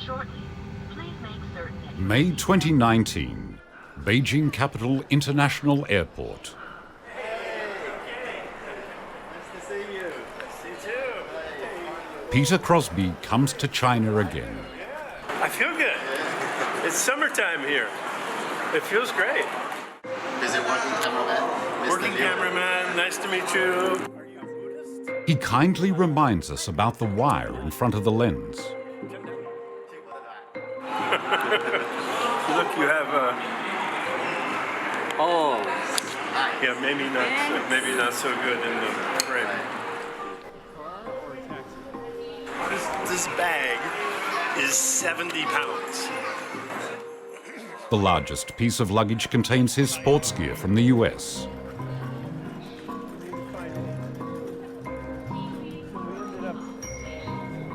shortly. Please make certain that you May 2019, Beijing Capital International Airport. Nice to see you. See you too. Peter Crosby comes to China again. I feel good. It's summertime here. It feels great. Is it working cameraman? Working cameraman, nice to meet you. Are you a Buddhist? He kindly reminds us about the wire in front of the lens. Look, you have Oh, yeah, maybe not so good in the frame. This bag is 70 pounds. The largest piece of luggage contains his sports gear from the US.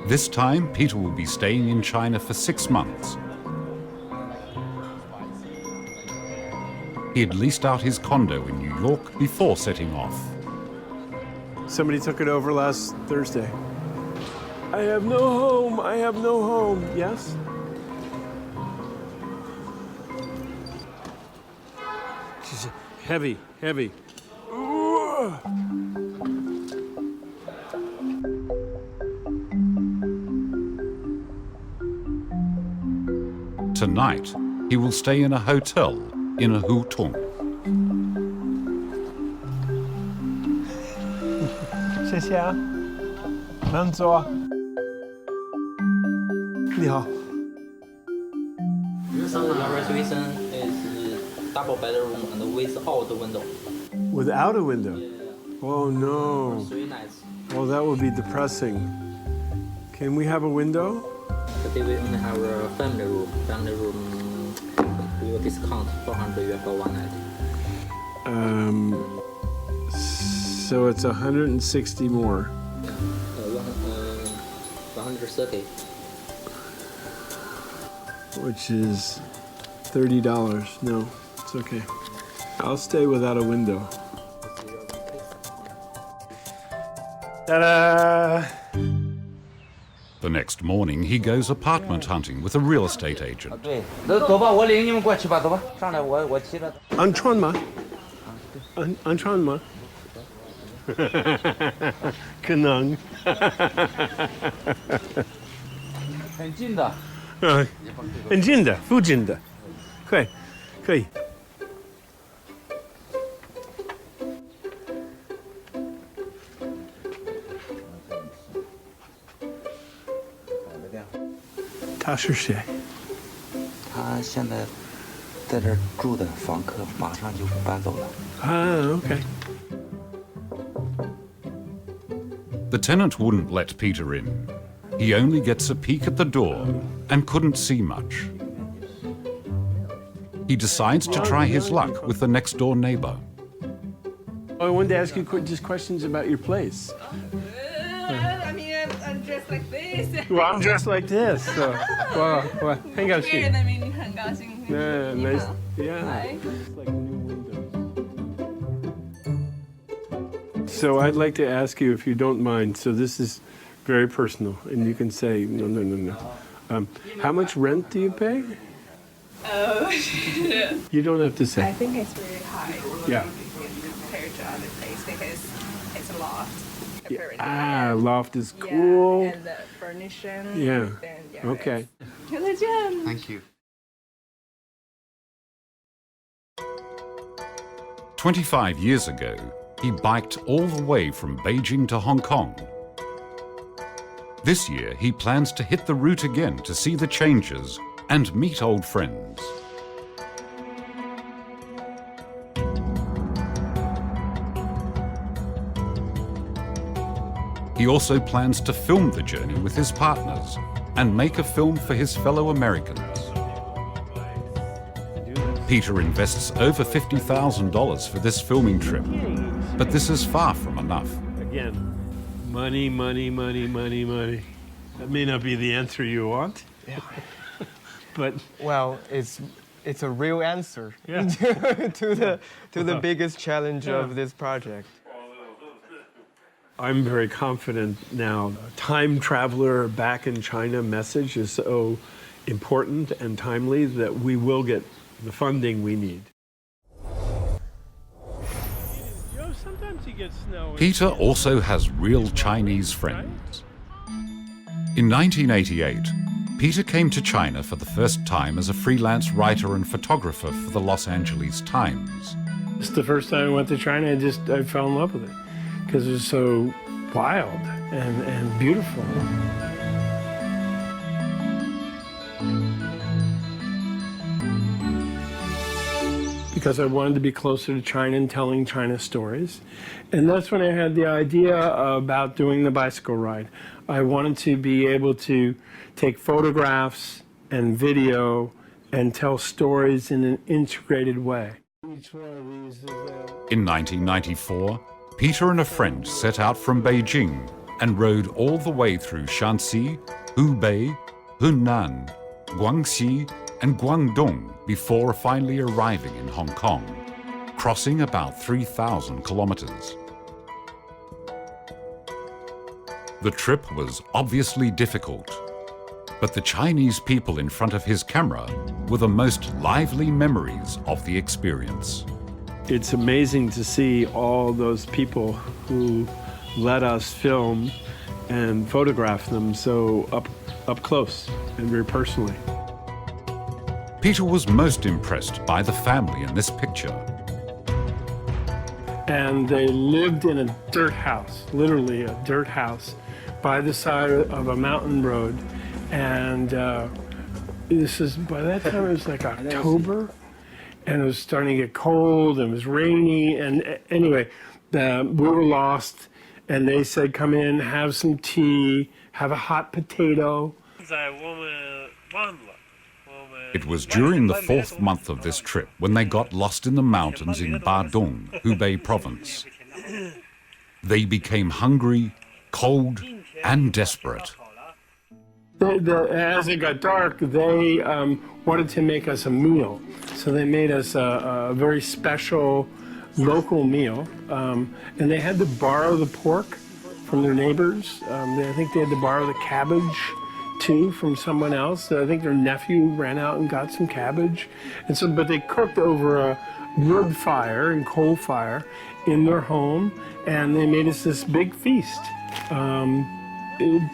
This time, Peter will be staying in China for 6 months. He had leased out his condo in New York before setting off. Somebody took it over last Thursday. I have no home. I have no home. Yes? She's heavy, heavy. Ooh. Tonight, he will stay in a hotel in a hutung. 谢谢啊，慢坐。你好。 The reservation is double bedroom and without window. Without a window? Oh no. 3 nights. Well, that would be depressing. Can we have a window? Today we only have a family room. Family room, we will discount 400 yuan for 1 night. So it's 160 more. 130. Which is $30. No, it's okay. I'll stay without a window. Ta-da! The next morning, he goes apartment hunting with a real estate agent. 对，走吧，我领你们过去吧，走吧，上来我骑着。安川吗？安川吗？可能。很近的。很近的，附近的，可以。他是谁？他现在在这儿住的房客，马上就搬走了。Okay. The tenant wouldn't let Peter in. He only gets a peek at the door and couldn't see much. He decides to try his luck with the next door neighbor. I wanted to ask you just questions about your place. I mean, I'm dressed like this. Well, I'm dressed like this. So, wow, 很高兴。 I mean, 很高兴。 Yeah, nice. Yeah. Hi. It's like new windows. So I'd like to ask you, if you don't mind, so this is very personal, and you can say, no. How much rent do you pay? Oh, You don't have to say. I think it's really high. Yeah. Compared to other places because it's a loft. Apparently. Loft is cool. Yeah, and the furnishing. Yeah. Then, yeah. Okay. thank you. 25 years ago, he biked all the way from Beijing to Hong Kong. This year, he plans to hit the route again to see the changes and meet old friends. He also plans to film the journey with his partners and make a film for his fellow Americans. Peter invests over $50,000 for this filming trip, but this is far from enough. Again, money. That may not be the answer you want. Yeah. But well, it's a real answer Yeah. to the biggest challenge of this project. I'm very confident now. Time traveler back in China message is so important and timely that we will get the funding we need. Sometimes you get snow. Peter also has real Chinese friends. In 1988, Peter came to China for the first time as a freelance writer and photographer for the Los Angeles Times. It's the first time I went to China, I fell in love with it because it was so wild and beautiful. Because I wanted to be closer to China and telling China stories. And that's when I had the idea about doing the bicycle ride. I wanted to be able to take photographs and video and tell stories in an integrated way. Each one of these is In 1994, Peter and a friend set out from Beijing and rode all the way through Shanxi, Hubei, Hunan, Guangxi, and Guangdong before finally arriving in Hong Kong, crossing about 3,000 kilometers. The trip was obviously difficult, but the Chinese people in front of his camera were the most lively memories of the experience. It's amazing to see all those people who let us film and photograph them so up close and very personally. Peter was most impressed by the family in this picture. And they lived in a dirt house, literally a dirt house, by the side of a mountain road. And this is, by that time it was like October, and it was starting to get cold, and it was rainy, and anyway, we were lost, and they said, come in, have some tea, have a hot potato. It was during the 4th month of this trip when they got lost in the mountains in Badong, Hubei province. They became hungry, cold, and desperate. As it got dark, they wanted to make us a meal. So they made us a very special local meal. And they had to borrow the pork from their neighbors. I think they had to borrow the cabbage too from someone else. I think their nephew ran out and got some cabbage. And so, but they cooked over a wood fire and coal fire in their home, and they made us this big feast.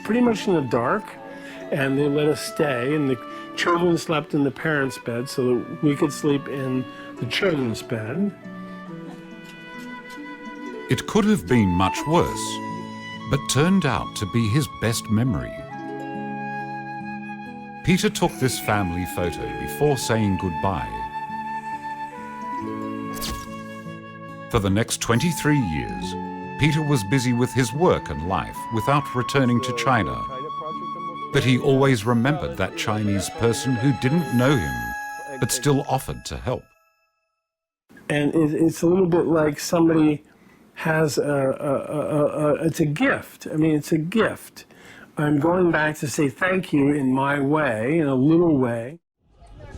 Pretty much in the dark, and they let us stay, and the children slept in the parents' bed so that we could sleep in the children's bed. It could have been much worse, but turned out to be his best memory. Peter took this family photo before saying goodbye. For the next 23 years, Peter was busy with his work and life without returning to China. But he always remembered that Chinese person who didn't know him, but still offered to help. And it's a little bit like somebody has it's a gift. I mean, it's a gift. I'm going back to say thank you in my way, in a little way.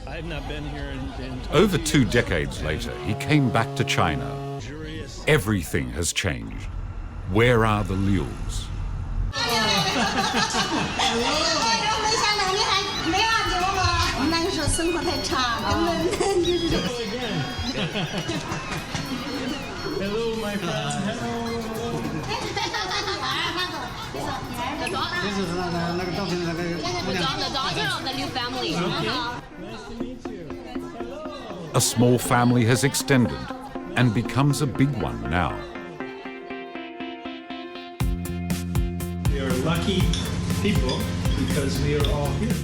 I've not been here in Over 2 decades later, he came back to China. Everything has changed. Where are the Lius? Hello, my friend. Hello. This is the daughter of the Liu family. Nice to meet you. Hello. A small family has extended and becomes a big one now. We are lucky people because we are all here.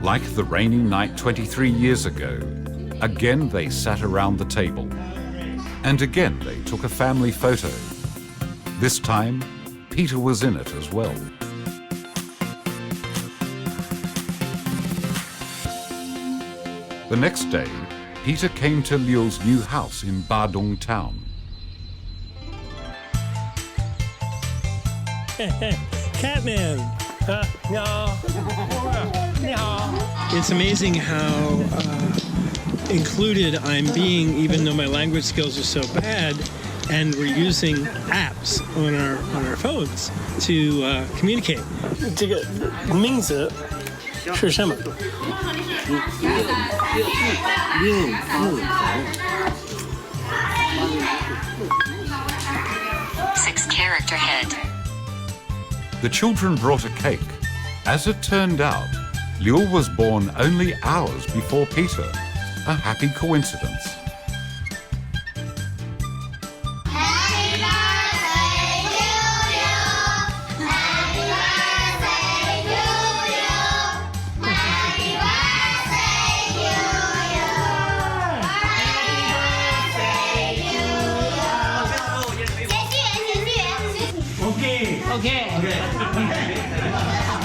Like the rainy night 23 years ago, again they sat around the table. And again they took a family photo. This time, Peter was in it as well. The next day, Peter came to Liu's new house in Badong town. Catman, It's amazing how included I'm being, even though my language skills are so bad, and we're using apps on our phones to communicate. 这个名字是什么？ 6-character head. The children brought a cake. As it turned out, Liu was born only hours before Peter. A happy coincidence.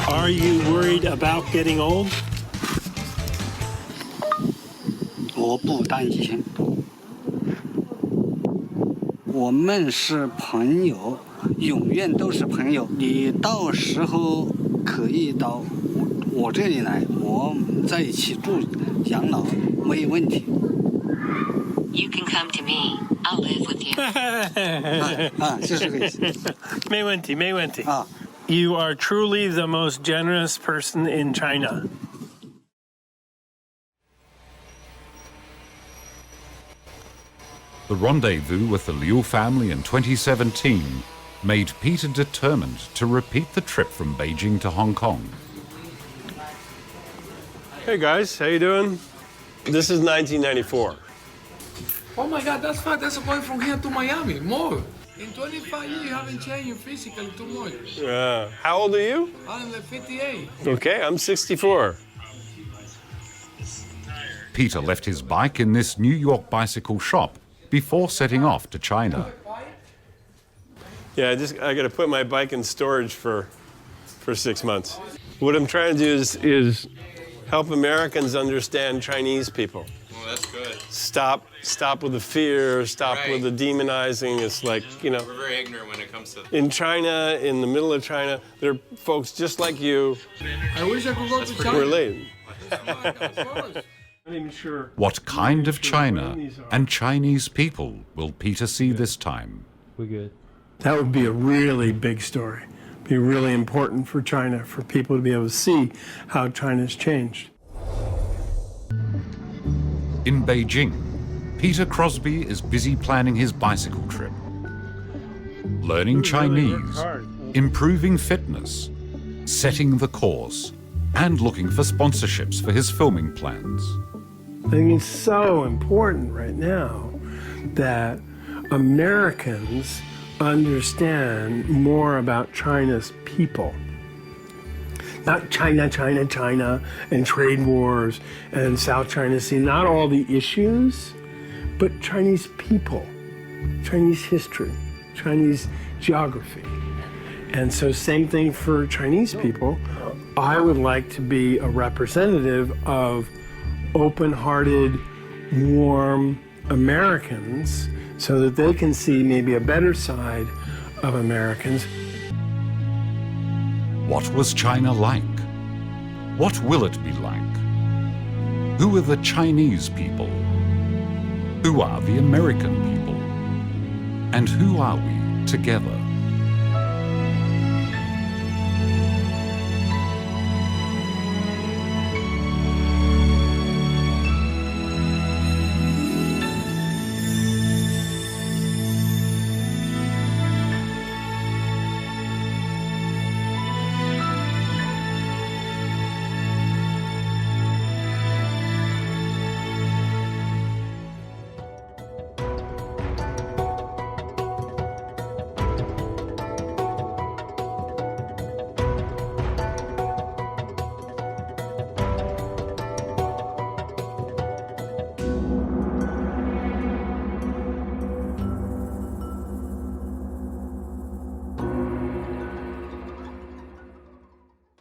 Are you worried about getting old? 我不担心，我们是朋友，永远都是朋友。你到时候可以到我这里来，我们在一起住养老没有问题。 You can come to me. I'll live with you. 是这个意思。没问题，没问题。You are truly the most generous person in China. The rendezvous with the Liu family in 2017 made Peter determined to repeat the trip from Beijing to Hong Kong. Hey guys, how you doing? This is 1994. Oh my God, that's fine. That's going from here to Miami. More. In 25 years, you haven't changed physically too much. How old are you? I'm 58. Okay, I'm 64. Peter left his bike in this New York bicycle shop before setting off to China. Yeah, I got to put my bike in storage for 6 months. What I'm trying to do is help Americans understand Chinese people. Well, that's good. Stop with the fear, stop with the demonizing. It's like, you know. We're very ignorant when it comes to... In China, in the middle of China, there are folks just like you. I wish I could go to China. We're late. What kind of China and Chinese people will Peter see this time? We're good. That would be a really big story. Be really important for China, for people to be able to see how China's changed. In Beijing, Peter Crosby is busy planning his bicycle trip. Learning Chinese, improving fitness, setting the course, and looking for sponsorships for his filming plans. I think it's so important right now that Americans understand more about China's people. Not China, China, China, and trade wars and South China Sea, not all the issues, but Chinese people, Chinese history, Chinese geography. And so same thing for Chinese people. I would like to be a representative of open-hearted, warm Americans so that they can see maybe a better side of Americans. What was China like? What will it be like? Who are the Chinese people? Who are the American people? And who are we together?